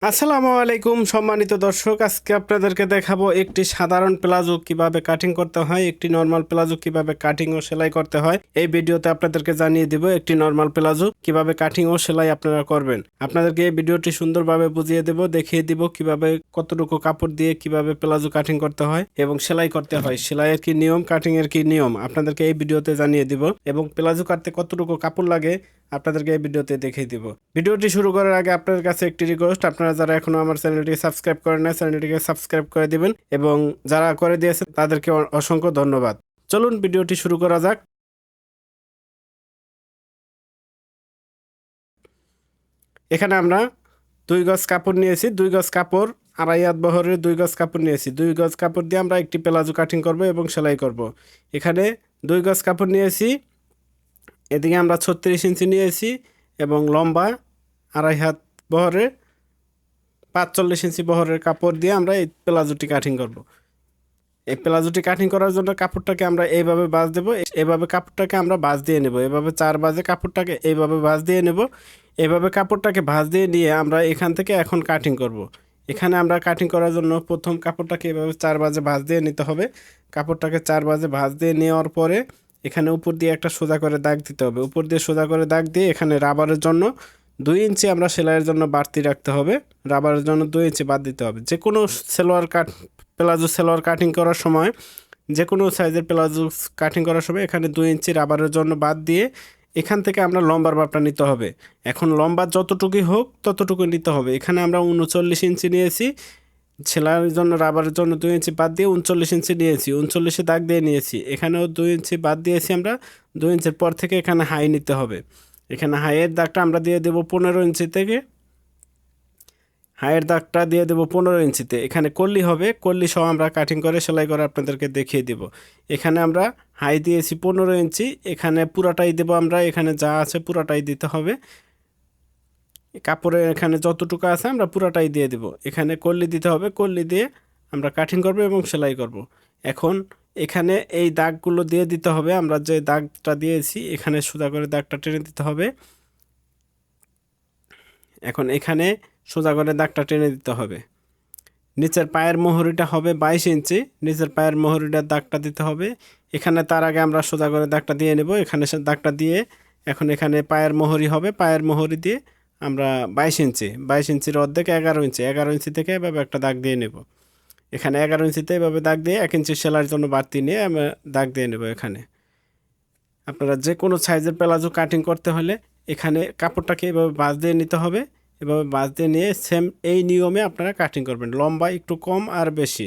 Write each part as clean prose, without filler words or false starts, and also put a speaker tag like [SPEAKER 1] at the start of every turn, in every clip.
[SPEAKER 1] আসসালামু আলাইকুম সম্মানিত দর্শক, আজকে আপনাদেরকে দেখাবো একটি সাধারণ প্লাজো কিভাবে কাটিং করতে হয়, একটি নরমাল প্লাজো কিভাবে কাটিং ও সেলাই করতে হয়। এই ভিডিওতে আপনাদেরকে জানিয়ে দিব একটি নরমাল প্লাজো কিভাবে কাটিং ও সেলাই আপনারা করবেন। আপনাদেরকে এই ভিডিওটি সুন্দরভাবে বুঝিয়ে দেব, দেখিয়ে দিব কিভাবে কতটুকু কাপড় দিয়ে কিভাবে প্লাজো কাটিং করতে হয় এবং সেলাই করতে হয়, সেলাইয়ের কি নিয়ম, কাটিং এর কি নিয়ম আপনাদেরকে এই ভিডিওতে জানিয়ে দিব এবং প্লাজো কাটতে কতটুকু কাপড় লাগে আপনাদেরকে এই ভিডিওতে দেখিয়ে দিব। ভিডিওটি শুরু করার আগে আপনাদের কাছে একটি রিকোয়েস্ট, আপনারা যারা এখনো আমার চ্যানেলটি সাবস্ক্রাইব করেন না চ্যানেলটিকে সাবস্ক্রাইব করে দিবেন এবং যারা করে দিয়েছে তাদেরকে অসংখ্য ধন্যবাদ। চলুন ভিডিওটি শুরু করা যাক। এখানে আমরা 2 গজ কাপড় নিয়েছি, 2 গজ কাপড়, আড়াই হাত বহরের 2 গজ কাপড় নিয়েছি। 2 গজ কাপড় দিয়ে আমরা একটি প্লাজো কাটিং করব এবং সেলাই করব। এখানে 2 গজ কাপড় নিয়েছি, এদিকে আমরা 36 ইঞ্চি নিয়েছি এবং লম্বা আড়াই হাত বহরের 45 ইঞ্চি বহরের কাপড় দিয়ে আমরা এই প্লাজোটি কাটিং করব। এই প্লাজোটি কাটিং করার জন্য কাপড়টাকে আমরা এইভাবে ভাঁজ দেবো, এইভাবে কাপড়টাকে আমরা ভাঁজ দিয়ে নেব, এভাবে 4 ভাঁজে কাপড়টাকে এইভাবে ভাঁজ দিয়ে নেব। এইভাবে কাপড়টাকে ভাঁজ দিয়ে নিয়ে আমরা এখান থেকে এখন কাটিং করব। এখানে আমরা কাটিং করার জন্য প্রথম কাপড়টাকে এভাবে 4 ভাঁজে ভাঁজ দিয়ে নিতে হবে। কাপড়টাকে 4 ভাঁজে ভাঁজ দিয়ে নেওয়ার পরে এখানে উপর দিয়ে একটা সোজা করে দাগ দিতে হবে। উপর দিয়ে সোজা করে দাগ দিয়ে এখানে রাবারের জন্য 2 ইঞ্চি আমরা সেলাইয়ের জন্য বাড়তি রাখতে হবে। রাবারের জন্য 2 ইঞ্চি বাদ দিতে হবে। যে কোনো প্লাজো সেলোয়ার কাটিং করার সময়, যে কোনো সাইজের প্লাজো কাটিং করার সময় এখানে 2 ইঞ্চি রাবারের জন্য বাদ দিয়ে এখান থেকে আমরা লম্বার মাপটা নিতে হবে। এখন লম্বা যতটুকুই হোক ততটুকু নিতে হবে। এখানে আমরা 39 ইঞ্চি নিয়েছি, সেলাইয়ের জন্য রাবারের জন্য 2 ইঞ্চি বাদ দিয়ে 39 ইঞ্চি নিয়েছি, 39-এ দাগ দিয়ে নিয়েছি। এখানেও 2 ইঞ্চি বাদ দিয়েছি আমরা। 2 ইঞ্চির পর থেকে এখানে হাই নিতে হবে। এখানে হাইয়ের দাগটা আমরা দিয়ে দেবো 15 ইঞ্চি থেকে, হাইয়ের দাগটা দিয়ে দেবো 15 ইঞ্চিতে। এখানে কল্লি হবে, কল্লি সহ আমরা কাটিং করে সেলাই করে আপনাদেরকে দেখিয়ে দিব। এখানে আমরা হাই দিয়েছি 15 ইঞ্চি, এখানে পুরাটাই দেবো আমরা, এখানে যা আছে পুরাটাই দিতে হবে। কাপড়ের এখানে যতটুকু আছে আমরা পুরাটাই দিয়ে দেব। এখানে কল্লি দিতে হবে, কল্লি দিয়ে আমরা কাটিং করব এবং সেলাই করব। এখন এখানে এই দাগগুলো দিয়ে দিতে হবে। আমরা যে দাগটা দিয়েছি এখানে সোজা করে দাগটা টেনে দিতে হবে। এখন এখানে সোজা করে দাগটা টেনে দিতে হবে। নিচের পায়ের মোহরিটা হবে 22 ইঞ্চি, নিচের পায়ের মোহরিটার দাগটা দিতে হবে। এখানে তার আগে আমরা সোজা করে দাগটা দিয়ে নেব। এখানে দাগটা দিয়ে এখন এখানে পায়ের মোহরি হবে, পায়ের মোহরি দিয়ে আমরা 22 ইঞ্চি, 22 ইঞ্চির অর্ধেক 11 ইঞ্চি, 11 ইঞ্চি থেকে এভাবে একটা দাগ দিয়ে নেব। এখানে 11 ইঞ্চিতে এভাবে দাগ দিয়ে 1 ইঞ্চি সেলাইয়ের জন্য বাড়তি নিয়ে আমরা দাগ দিয়ে নেব। এখানে আপনারা যে কোনো সাইজের প্লাজো কাটিং করতে হলে এখানে কাপড়টাকে এভাবে ভাঁজ দিয়ে নিতে হবে। এভাবে ভাঁজ দিয়ে নিয়ে সেম এই নিয়মে আপনারা কাটিং করবেন। লম্বা একটু কম আর বেশি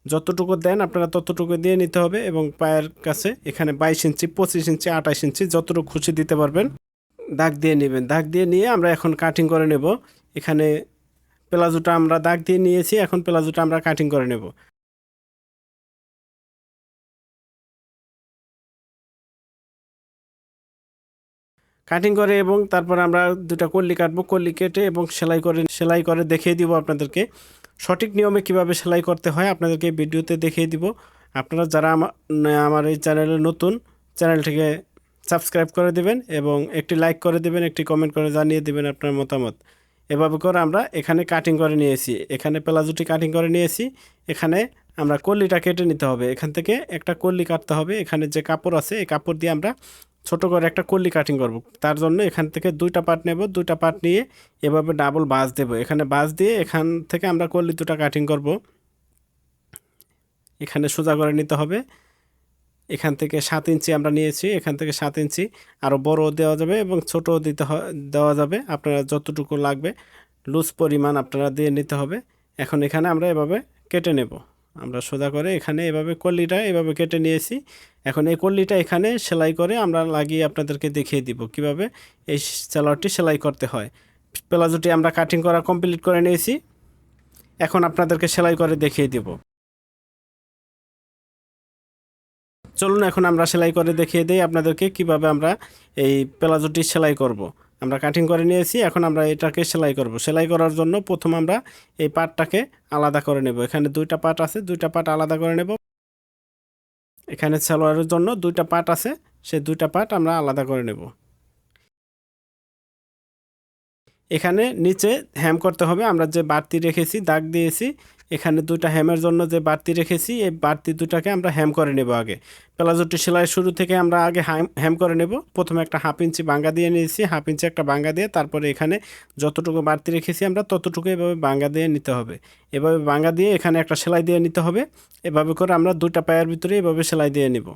[SPEAKER 1] যতটুকু দেন আপনারা ততটুকু দিয়ে নিতে হবে এবং পায়ের কাছে এখানে 22 ইঞ্চি, 25 ইঞ্চি, 28 ইঞ্চি যতটুকু খুশি দিতে পারবেন দাগ দিয়ে নেবেন। দাগ দিয়ে নিয়ে আমরা এখন কাটিং করে নেব। এখানে প্লাজোটা আমরা দাগ দিয়ে নিয়েছি, এখন প্লাজোটা আমরা কাটিং করে নেব। কাটিং করে এবং তারপর আমরা দুটা কল্লি কাটবো, কল্লি কেটে এবং সেলাই করে দেখিয়ে দিব আপনাদেরকে। সঠিক নিয়মে কিভাবে সেলাই করতে হয় আপনাদেরকে ভিডিওতে দেখিয়ে দিব। আপনারা যারা আমার এই চ্যানেলে নতুন, চ্যানেলটিকে সাবস্ক্রাইব করে দিবেন এবং একটি লাইক করে দিবেন, একটি কমেন্ট করে জানিয়ে দিবেন আপনার মতামত। এভাবে করে আমরা এখানে কাটিং করে নিয়েছি, এখানে প্লাজোটি কাটিং করে নিয়েছি। এখানে আমরা কল্লিটা কেটে নিতে হবে। এখান থেকে একটা কল্লি কাটতে হবে। এখানে যে কাপড় আছে এই কাপড় দিয়ে আমরা ছোট করে একটা কল্লি কাটিং করব। তার জন্য এখান থেকে 2টা পার্ট নেব, 2টা পার্ট নিয়ে এভাবে ডাবল ভাঁজ দেব। এখানে ভাঁজ দিয়ে এখান থেকে আমরা কল্লি 2টা কাটিং করব। এখানে সোজা করে নিতে হবে। এখান থেকে 7 ইঞ্চি আমরা নিয়েছি, এখান থেকে 7 ইঞ্চি আরও বড় দেওয়া যাবে এবং ছোটও দেওয়া যাবে। আপনারা যতটুকু লাগবে লুজ পরিমাণ আপনারা দিয়ে নিতে হবে। এখন এখানে আমরা এভাবে কেটে নেব। আমরা সোজা করে এখানে এভাবে কল্লিটা এভাবে কেটে নিয়েছি। এখন এই কল্লিটা এখানে সেলাই করে আমরা লাগিয়ে আপনাদেরকে দেখিয়ে দিব কিভাবে এই সালোয়ারটি সেলাই করতে হয়। প্লাজোটি আমরা কাটিং করা কমপ্লিট করে নিয়েছি, এখন আপনাদেরকে সেলাই করে দেখিয়ে দিব। চলুন এখন আমরা সেলাই করে দেখিয়ে দিই আপনাদেরকে কিভাবে আমরা এই প্লাজোটি সেলাই করব। আমরা কাটিং করে নিয়েছি, এখন আমরা এটাকে সেলাই করব। সেলাই করার জন্য প্রথম আমরা এই পার্টটাকে আলাদা করে নেব। এখানে 2টা পার্ট আছে, 2টা পার্ট আলাদা করে নেব। এখানে সালোয়ারের জন্য 2টা পার্ট আছে, সেই 2টা পার্ট আমরা আলাদা করে নেব। এখানে নিচে হ্যাম করতে হবে। আমরা যে বাড়তি রেখেছি দাগ দিয়েছি, এখানে দুইটা হ্যামের জন্য যে বাড়তি রেখেছি এই বাড়তি দুটাকে আমরা হ্যাম করে নেব আগে। প্লাজোটি সেলাই শুরু থেকে আমরা আগে হ্যাম করে নেব। প্রথমে একটা 1/2 ইঞ্চি বাঙ্গা দিয়ে নিয়েছি, 1/2 ইঞ্চি একটা বাঙ্গা দিয়ে তারপরে এখানে যতটুকু বাড়তি রেখেছি আমরা ততটুকু এভাবে বাঙ্গা দিয়ে নিতে হবে। এভাবে বাঙ্গা দিয়ে এখানে একটা সেলাই দিয়ে নিতে হবে। এভাবে করে আমরা দুইটা পায়ের ভিতরে এভাবে সেলাই দিয়ে নিব।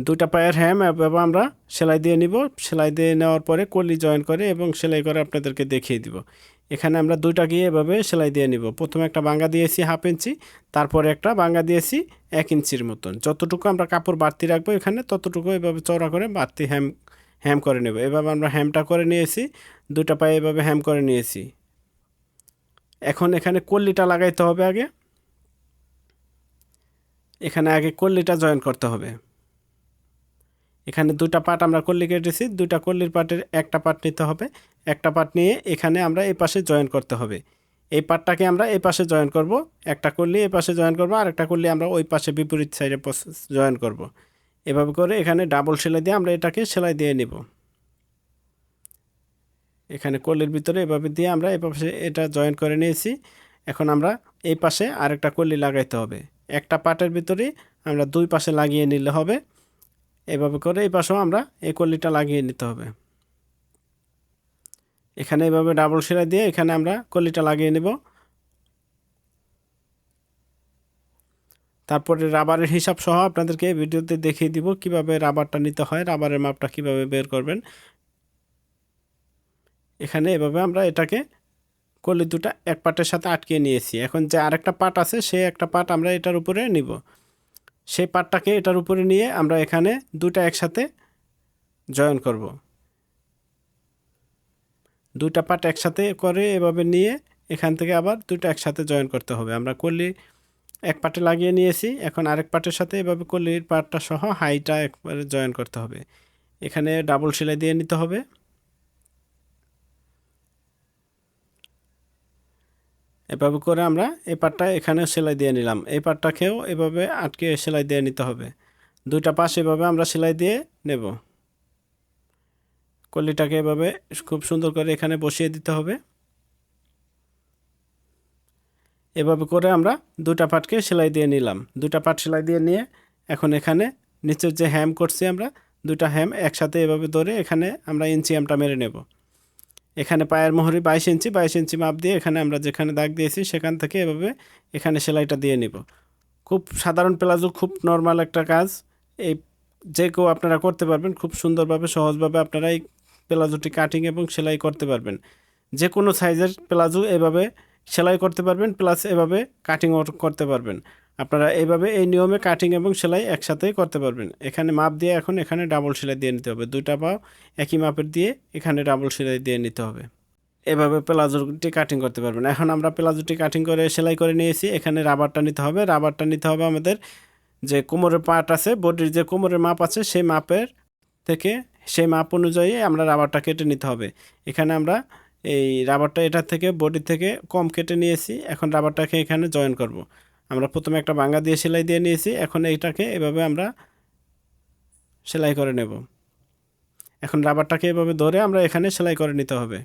[SPEAKER 1] দুইটা পায়ের হ্যাম এভাবে আমরা সেলাই দিয়ে নিব। সেলাই দিয়ে নেওয়ার পরে কলি জয়েন করে এবং সেলাই করে আপনাদেরকে দেখিয়ে দিব। এখানে আমরা দুইটা গিয়ে এভাবে সেলাই দিয়ে নিব। প্রথমে একটা বাঙ্গা দিয়েছি 1/2 ইঞ্চি, তারপরে একটা বাঙ্গা দিয়েছি 1 ইঞ্চির মতন। যতটুকু আমরা কাপড় বাড়তি রাখবো এখানে ততটুকু এভাবে চওড়া করে বাড়তি হ্যাম করে নেব। এভাবে আমরা হ্যামটা করে নিয়েছি, দুইটা পায়ে এভাবে হ্যাম করে নিয়েছি। এখন এখানে কল্লিটা লাগাইতে হবে আগে। এখানে আগে কল্লিটা জয়েন করতে হবে। এখানে দুইটা পার্ট আমরা কল্লি কেটেছি, দুইটা কল্লির পার্টের একটা পার্ট নিতে হবে। একটা পার্ট নিয়ে এখানে আমরা এই পাশে জয়েন করতে হবে। এই পার্টটাকে আমরা এই পাশে জয়েন করব, একটা কল্লি এই পাশে জয়েন করব, আর একটা কল্লি আমরা ওই পাশে বিপরীত সাইডে জয়েন করব। এভাবে করে এখানে ডাবল সেলাই দিয়ে আমরা এটাকে সেলাই দিয়ে নিব। এখানে কল্লির ভিতরে এভাবে দিয়ে আমরা এই পাশে এটা জয়েন করে নিয়েছি। এখন আমরা এই পাশে আরেকটা কল্লি লাগাইতে হবে। একটা পার্টের ভিতরে আমরা দুই পাশে লাগিয়ে নিলে হবে। এভাবে করে এই পাশেও আমরা এই কল্লিটা লাগিয়ে নিতে হবে। এখানে এভাবে ডাবল সেলাই দিয়ে এখানে আমরা কল্লিটা লাগিয়ে নেব। তারপরে রাবারের হিসাব সহ আপনাদেরকে ভিডিওতে দেখিয়ে দিব কিভাবে রাবারটা নিতে হয়, রাবারের মাপটা কিভাবে বের করবেন। এখানে এভাবে আমরা এটাকে কল্লি দুটা এক পার্টের সাথে আটকিয়ে নিয়েছি। এখন যে আরেকটা পার্ট আছে সেই একটা পার্ট আমরা এটার উপরে নিব। সেই পার্টটাকে এটার উপরে নিয়ে আমরা এখানে দুটা একসাথে জয়েন করব। দুইটা পার্ট একসাথে করে এভাবে নিয়ে এখান থেকে আবার দুইটা একসাথে জয়েন করতে হবে। আমরা কল্লি এক পার্টে লাগিয়ে নিয়েছি, এখন আরেক পার্টের সাথে এভাবে কল্লির পার্টটা সহ হাইটা একবারে জয়েন করতে হবে। এখানে ডাবল সেলাই দিয়ে নিতে হবে। এভাবে করে আমরা এই পার্টটা এখানে সেলাই দিয়ে নিলাম। এই পার্টটাকেও এভাবে আটকে সেলাই দিয়ে নিতে হবে। দুইটা পাশ এভাবে আমরা সেলাই দিয়ে নেব। কল্লিটাকে এভাবে খুব সুন্দর করে এখানে বসিয়ে দিতে হবে। এভাবে করে আমরা দুটা পার্টকে সেলাই দিয়ে নিলাম। দুটা পার্ট সেলাই দিয়ে নিয়ে এখন এখানে নিচের যে হ্যাম করছি আমরা দুটা হ্যাম একসাথে এভাবে ধরে এখানে আমরা ইঞ্চি আমটা মেরে নেব। এখানে পায়ের মোহরি 22 ইঞ্চি, 22 ইঞ্চি মাপ দিয়ে এখানে আমরা যেখানে দাগ দিয়েছি সেখান থেকে এভাবে এখানে সেলাইটা দিয়ে নিব। খুব সাধারণ প্লাজো, খুব নর্মাল একটা কাজ। এই যে কেউ আপনারা করতে পারবেন, খুব সুন্দরভাবে সহজভাবে আপনারা এই প্লাজোটি কাটিং এবং সেলাই করতে পারবেন। যে কোনো সাইজের প্লাজো এভাবে সেলাই করতে পারবেন, প্লাস এভাবে কাটিংও করতে পারবেন। আপনারা এইভাবে এই নিয়মে কাটিং এবং সেলাই একসাথেই করতে পারবেন। এখানে মাপ দিয়ে এখন এখানে ডাবল সেলাই দিয়ে নিতে হবে। দুইটা পাও একই মাপের দিয়ে এখানে ডাবল সেলাই দিয়ে নিতে হবে। এভাবে প্লাজোটি কাটিং করতে পারবেন। এখন আমরা প্লাজোটি কাটিং করে সেলাই করে নিয়েছি। এখানে রাবারটা নিতে হবে। রাবারটা নিতে হবে আমাদের যে কোমরের পার্ট আছে, বডির যে কোমরের মাপ আছে সেই মাপের থেকে সেই মাপ অনুযায়ী আমরা রাবারটা কেটে নিতে হবে। এখানে আমরা এই রাবারটা এটার থেকে বডি থেকে কম কেটে নিয়েছি। এখন রাবারটাকে এখানে জয়েন করব। আমরা প্রথমে একটা বাঙ্গা দিয়ে সেলাই দিয়ে নিয়েছি। এখন এইটাকে এভাবে আমরা সেলাই করে নেব। এখন রাবারটাকে এভাবে ধরে আমরা এখানে সেলাই করে নিতে হবে।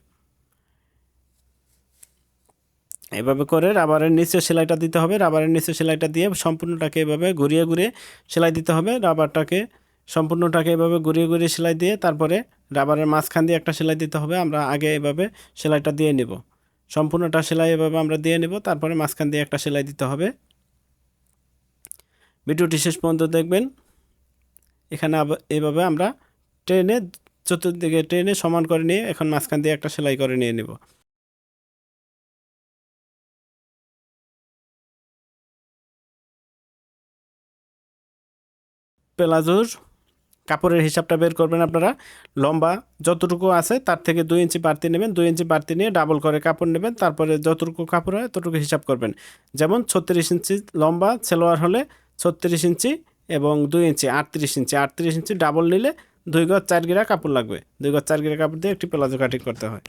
[SPEAKER 1] এভাবে করে রাবারের নিচে সেলাইটা দিতে হবে। রাবারের নিচে সেলাইটা দিয়ে সম্পূর্ণটাকে এভাবে ঘুরিয়ে ঘুরিয়ে সেলাই দিতে হবে। রাবারটাকে সম্পূর্ণটাকে এভাবে ঘুরিয়ে ঘুরিয়ে সেলাই দিয়ে তারপরে রাবারের মাঝখান দিয়ে একটা সেলাই দিতে হবে। আমরা আগে এভাবে সেলাইটা দিয়ে নেব। সম্পূর্ণটা সেলাই এভাবে আমরা দিয়ে নেব, তারপরে মাঝখান দিয়ে একটা সেলাই দিতে হবে। ভিডিওটি শেষ পর্যন্ত দেখবেন। এখানে এভাবে আমরা ট্রেনে চতুর্দিকে ট্রেনে সমান করে নিয়ে এখন মাঝখান দিয়ে একটা সেলাই করে নিয়ে নেব। প্লাজোর কাপড়ের হিসাবটা বের করবেন আপনারা। লম্বা যতটুকু আছে তার থেকে 2 ইঞ্চি বাড়তি নেবেন। 2 ইঞ্চি বাড়তি নিয়ে ডাবল করে কাপড় নেবেন। তারপরে যতটুকু কাপড় হয় ততটুকু হিসাব করবেন। যেমন 36 ইঞ্চি লম্বা সালোয়ার হলে 36 ইঞ্চি এবং 2 ইঞ্চি 38 ইঞ্চি। 38 ইঞ্চি ডাবল নিলে 2 গজ 4 গিরা কাপড় লাগবে। 2 গজ 4 গিরা কাপড় দিয়ে একটি প্লাজো কাটিং করতে হয়।